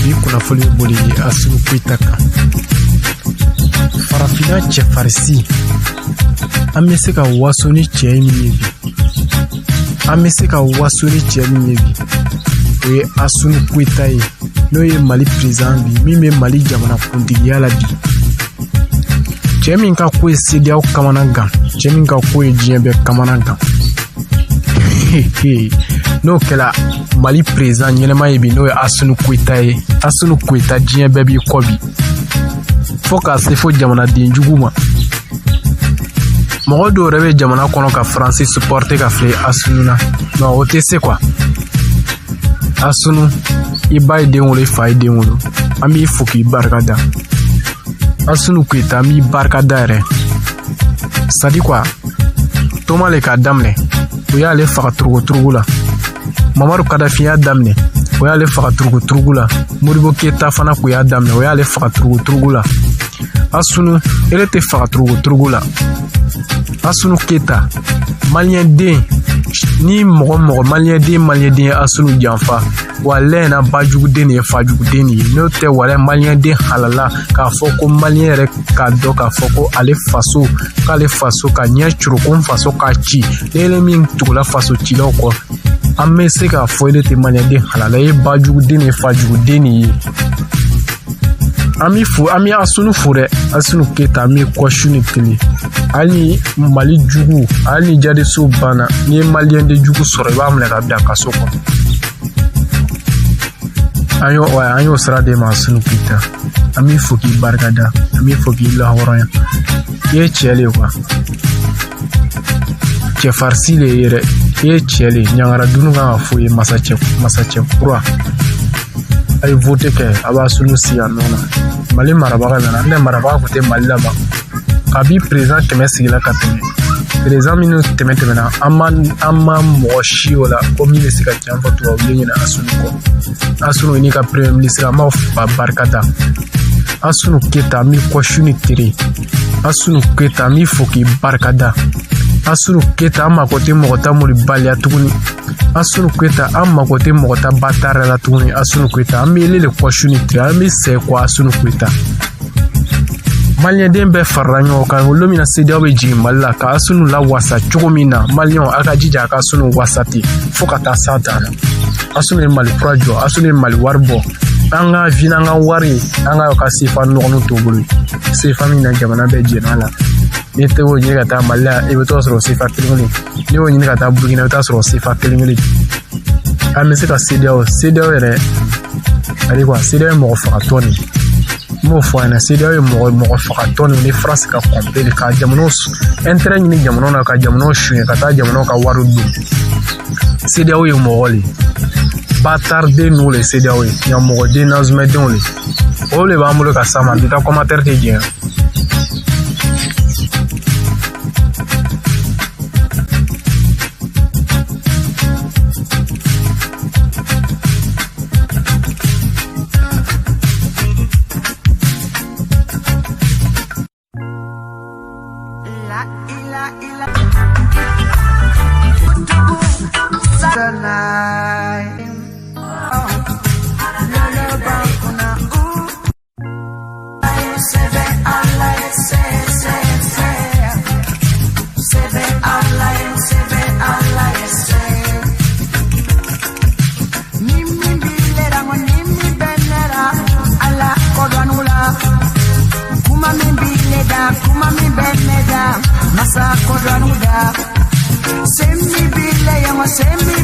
bi kunnafoni boli Assimi Goïta kan. Farafina cɛfarisi an bɛ se ka waso ni cɛ min ye bi. An bɛ se ka waso ni cɛ min ye bi. O ye Assimi Goïta ye n'o ye Mali président bi min bɛ Mali jamana kuntigiya la bi. Cɛ min ka ko ye CEDEAO kamana gan, cɛ min ka ko ye diɲɛ bɛɛ kamana gan. N'o kɛla Mali président ɲɛnɛma ye bi n'o ye Assimi Goïta ye. Assimi Goïta diɲɛ bɛɛ b'i kɔ bi. Fo k'a se fo jamanaden jugu ma. Mɔgɔ dɔw yɛrɛ bɛ jamana kɔnɔ ka Faransi supporter ka fili Assimi na. Non, o tɛ se quoi. Assimi, i ba ye den wolo, i fa ye den wolo. An b'i fo k'i barikada. Assimi Goïta an b'i barikada yɛrɛ. C'est à dire quoi? Toma le k'a daminɛ, o y'ale faga turugu la. Mamadu Kadafi y'a daminɛ, o y'ale faga turugu la. Modibo Keïta fana ko y'a daminɛ, o y'ale faga turugu la. Assimi, ele tɛ faga turugu la. Assimi Goïta, maliyɛn den, ni mɔgɔ maliyɛn den ye Assimi janfa, wa lɛ na bajuguden de ye fajuguden de ye. N'o tɛ wala maliyɛn den halala k'a fɔ ko maliyɛn yɛrɛ k'a dɔn k'a fɔ ko k'ale faso ka ɲɛ curu ko faso k'a ci. Ele min tugula faso cilaw kɔ, an bɛ se k'a fɔ ele tɛ maliyɛn den halala ye bajuguden de ye fajuguden de ye. An bɛ Assimi fo dɛ. Assimi Goïta an bɛ kɔsu ni kelen. Hali Mali jugu, hali ni jadiso banna, n'i ye maliyɛn de jugu sɔrɔ i b'a minɛ ka bila kaso kɔnɔ. An y'o sira d'e ma Assimi Goïta. An b'i fo k'i barikada, an b'i fo k'i lahɔrɔnya. I ye cɛ le quoi. Cɛfarisi le ye dɛ. I ye cɛ le. Ɲangara dunu kan ka fɔ ye masacɛ kura. A ye vote kɛ, a b'a Assimi si yan nɔ na. Mali marabaga nana, ne marabaga kun tɛ Mali laban. Kabi président kɛmɛ sigila ka tɛmɛ. Président minnu tɛmɛna an ma mɔgɔ si o la ko min bɛ se ka tiɲɛ fɔ tubabu ye ɲinɛ Assimi kɔ. Assimi ni ka premier ministre an b'a barikada. Assimi Goïta an b'i kɔsu ni tere. Assimi Goïta an b'i fo k'i barikada. Assimi Goïta an mako tɛ mɔgɔ ta molibaliya tuguni. Assimi Goïta an mako tɛ mɔgɔ ta batara la tuguni. Assimi Goïta an bɛ ele le kɔsu ni tere, an bɛ sɛ kɔ Assimi Goïta. Maliyɛn den bɛɛ farala ɲɔgɔn kan olu min na CEDEAO bɛ jigin Mali la ka Assimi la wasa cogo min na maliyɛnw a ka jija a ka Assimi wasa ten fo ka taa s'a dan na. Assimi ye Mali kura jɔ, Assimi ye Mali wari bɔ. An ka vini an ka wari an ka ka CFA nɔgɔninw t'o bolo. CFA min na jamana bɛɛ jɛn'a la. N'i tɛ o ɲini ka taa Mali la i bɛ t'o sɔrɔ CFA kelen-kelen. N'i y'o ɲini ka taa Burukina i bɛ taa sɔrɔ CFA kelen-kelen. An bɛ se ka CEDEAO yɛrɛ c'est quoi? CEDEAO ye mɔgɔ fagatɔ de. M'o fɔ an ɲɛna CEDEAO ye mɔgɔ fagatɔ ni France ka kɔnpere ka jamanaw intérêt ɲini jamanaw na ka jamanaw suɲɛ ka taa jamanaw ka wari dun. CEDEAO ye mɔgɔ le. Bâtarden n'o le CEDEAO ye. Ɲamɔgɔden nazumɛdenw le. O le b'an bolo ka s'a ma bi ka commentaire tɛ jɛn. Semi bile yang semi